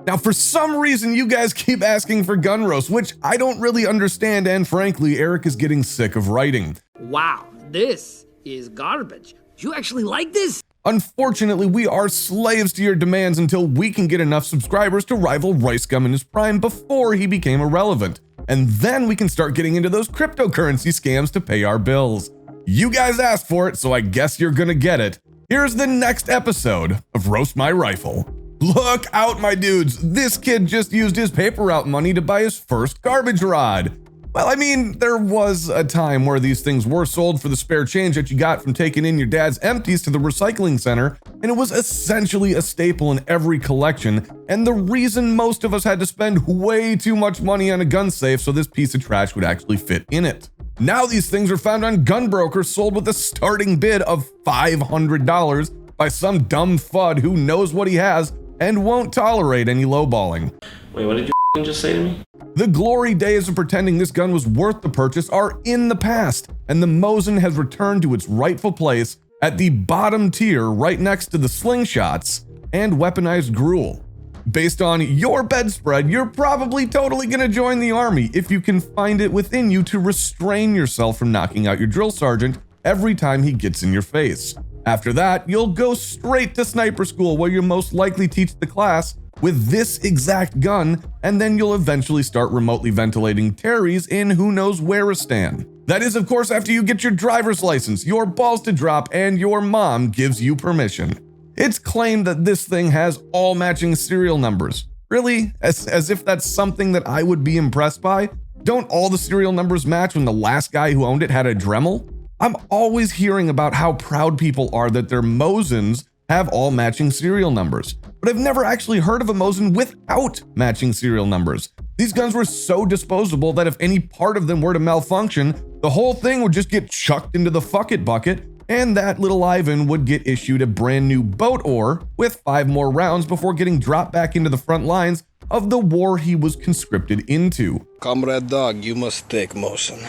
Now, for some reason, you guys keep asking for gun roasts, which I don't really understand, and frankly, Eric is getting sick of writing. Wow, this is garbage. You actually like this? Unfortunately, we are slaves to your demands until we can get enough subscribers to rival Rice Gum in his prime before he became irrelevant. And then we can start getting into those cryptocurrency scams to pay our bills. You guys asked for it, so I guess you're gonna get it. Here's the next episode of Roast My Rifle. Look out, my dudes. This kid just used his paper route money to buy his first garbage rod. Well, I mean, there was a time where these things were sold for the spare change that you got from taking in your dad's empties to the recycling center, and it was essentially a staple in every collection, and the reason most of us had to spend way too much money on a gun safe so this piece of trash would actually fit in it. Now these things are found on gunbrokers sold with a starting bid of $500 by some dumb FUD who knows what he has and won't tolerate any lowballing. Wait, what did you just say to me? The glory days of pretending this gun was worth the purchase are in the past, and the Mosin has returned to its rightful place at the bottom tier right next to the slingshots and weaponized gruel. Based on your bedspread, you're probably totally gonna join the army if you can find it within you to restrain yourself from knocking out your drill sergeant every time he gets in your face. After that, you'll go straight to sniper school where you'll most likely teach the class with this exact gun, and then you'll eventually start remotely ventilating Terry's in who knows whereistan. That is, of course, after you get your driver's license, your balls to drop, and your mom gives you permission. It's claimed that this thing has all matching serial numbers. Really? As if that's something that I would be impressed by? Don't all the serial numbers match when the last guy who owned it had a Dremel? I'm always hearing about how proud people are that their Mosins have all matching serial numbers, but I've never actually heard of a Mosin without matching serial numbers. These guns were so disposable that if any part of them were to malfunction, the whole thing would just get chucked into the fuck it bucket, and that little Ivan would get issued a brand new boat oar with 5 more rounds before getting dropped back into the front lines of the war he was conscripted into. Comrade Dog, you must take Mosin.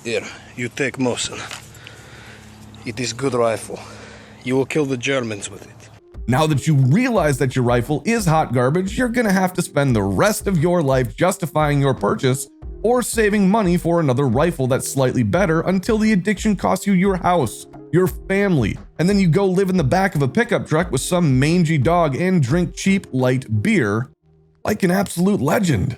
Here, you take Mosin. It is good rifle. You will kill the Germans with it. Now that you realize that your rifle is hot garbage, you're gonna have to spend the rest of your life justifying your purchase or saving money for another rifle that's slightly better until the addiction costs you your house, your family, and then you go live in the back of a pickup truck with some mangy dog and drink cheap, light beer like an absolute legend.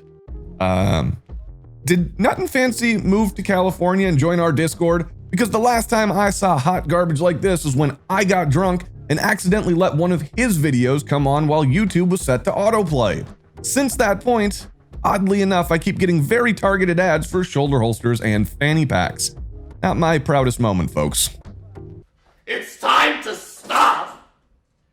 Did Nuttin' Fancy move to California and join our Discord? Because the last time I saw hot garbage like this was when I got drunk and accidentally let one of his videos come on while YouTube was set to autoplay. Since that point, oddly enough, I keep getting very targeted ads for shoulder holsters and fanny packs. Not my proudest moment, folks. It's time to stop!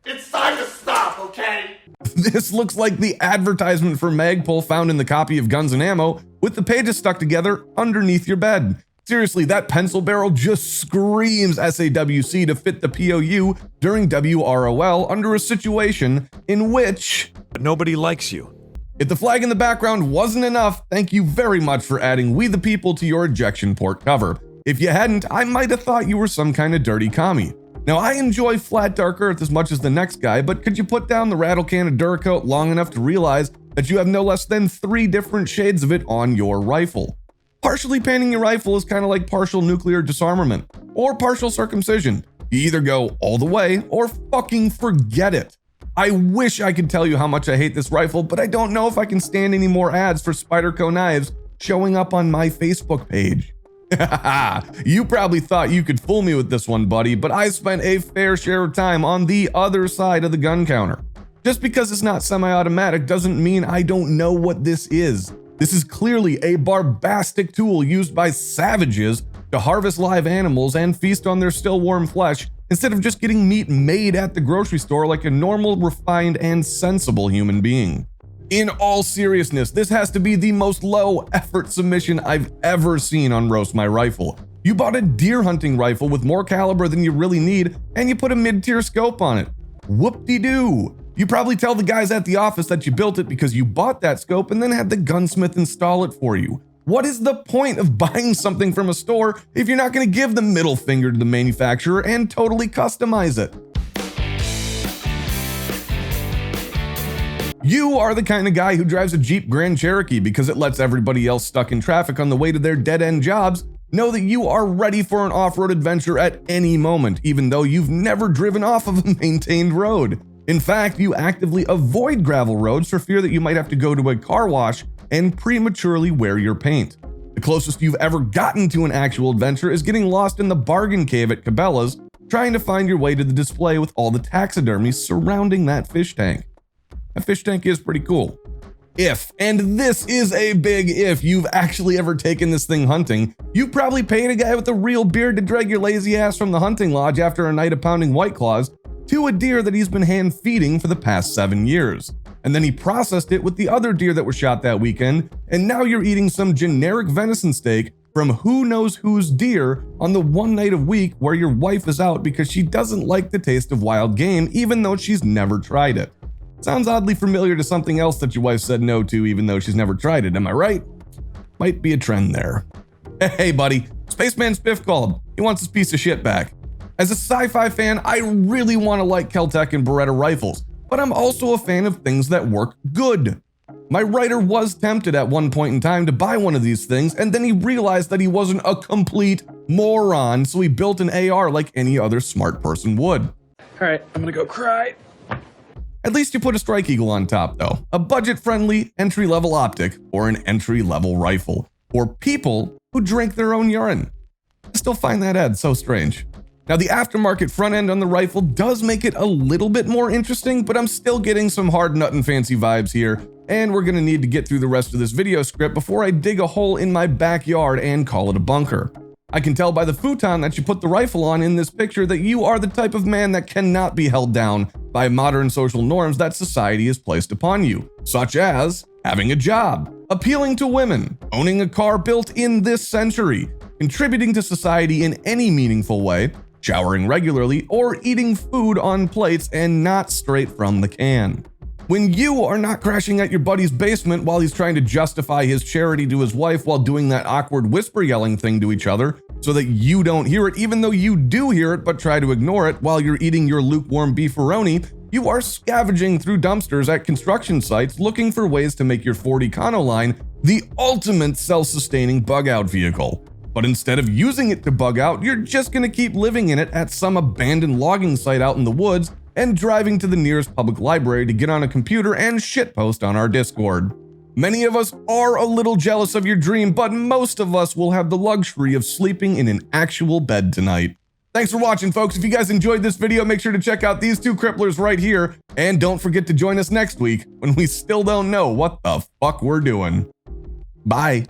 It's time to stop, okay? This looks like the advertisement for Magpul found in the copy of Guns and Ammo with the pages stuck together underneath your bed. Seriously, that pencil barrel just screams SAWC to fit the POU during WROL under a situation in which nobody likes you. If the flag in the background wasn't enough, thank you very much for adding We the People to your ejection port cover. If you hadn't, I might have thought you were some kind of dirty commie. Now, I enjoy flat dark earth as much as the next guy, but could you put down the rattle can of Duracoat long enough to realize that you have no less than 3 different shades of it on your rifle? Partially painting your rifle is kind of like partial nuclear disarmament or partial circumcision. You either go all the way or fucking forget it. I wish I could tell you how much I hate this rifle, but I don't know if I can stand any more ads for Spyderco knives showing up on my Facebook page. You probably thought you could fool me with this one, buddy, but I spent a fair share of time on the other side of the gun counter. Just because it's not semi-automatic doesn't mean I don't know what this is. This is clearly a barbastic tool used by savages to harvest live animals and feast on their still warm flesh instead of just getting meat made at the grocery store like a normal, refined, and sensible human being. In all seriousness, this has to be the most low-effort submission I've ever seen on Roast My Rifle. You bought a deer hunting rifle with more caliber than you really need, and you put a mid-tier scope on it. Whoop-de-doo. You probably tell the guys at the office that you built it because you bought that scope and then had the gunsmith install it for you. What is the point of buying something from a store if you're not going to give the middle finger to the manufacturer and totally customize it? You are the kind of guy who drives a Jeep Grand Cherokee because it lets everybody else stuck in traffic on the way to their dead-end jobs know that you are ready for an off-road adventure at any moment, even though you've never driven off of a maintained road. In fact, you actively avoid gravel roads for fear that you might have to go to a car wash and prematurely wear your paint. The closest you've ever gotten to an actual adventure is getting lost in the bargain cave at Cabela's, trying to find your way to the display with all the taxidermy surrounding that fish tank. That fish tank is pretty cool. If, and this is a big if, you've actually ever taken this thing hunting, you probably paid a guy with a real beard to drag your lazy ass from the hunting lodge after a night of pounding White Claws to a deer that he's been hand feeding for the past 7 years. And then he processed it with the other deer that were shot that weekend, and now you're eating some generic venison steak from who knows whose deer on the one night a week where your wife is out because she doesn't like the taste of wild game even though she's never tried it. Sounds oddly familiar to something else that your wife said no to even though she's never tried it, am I right? Might be a trend there. Hey buddy, Spaceman Spiff called. He wants his piece of shit back. As a sci-fi fan, I really want to like Kel-Tec and Beretta rifles, but I'm also a fan of things that work good. My writer was tempted at one point in time to buy one of these things, and then he realized that he wasn't a complete moron, so he built an AR like any other smart person would. All right, I'm gonna go cry. At least you put a Strike Eagle on top though, a budget-friendly entry-level optic or an entry-level rifle for people who drink their own urine. I still find that ad so strange. Now the aftermarket front end on the rifle does make it a little bit more interesting, but I'm still getting some hard nut and fancy vibes here, and we're gonna need to get through the rest of this video script before I dig a hole in my backyard and call it a bunker. I can tell by the futon that you put the rifle on in this picture that you are the type of man that cannot be held down by modern social norms that society has placed upon you, such as having a job, appealing to women, owning a car built in this century, contributing to society in any meaningful way, showering regularly, or eating food on plates and not straight from the can. When you are not crashing at your buddy's basement while he's trying to justify his charity to his wife while doing that awkward whisper yelling thing to each other so that you don't hear it even though you do hear it but try to ignore it while you're eating your lukewarm beefaroni, you are scavenging through dumpsters at construction sites looking for ways to make your Ford Econoline the ultimate self-sustaining bug-out vehicle. But instead of using it to bug out, you're just gonna keep living in it at some abandoned logging site out in the woods and driving to the nearest public library to get on a computer and shitpost on our Discord. Many of us are a little jealous of your dream, but most of us will have the luxury of sleeping in an actual bed tonight. Thanks for watching, folks. If you guys enjoyed this video, make sure to check out these two cripplers right here, and don't forget to join us next week when we still don't know what the fuck we're doing. Bye.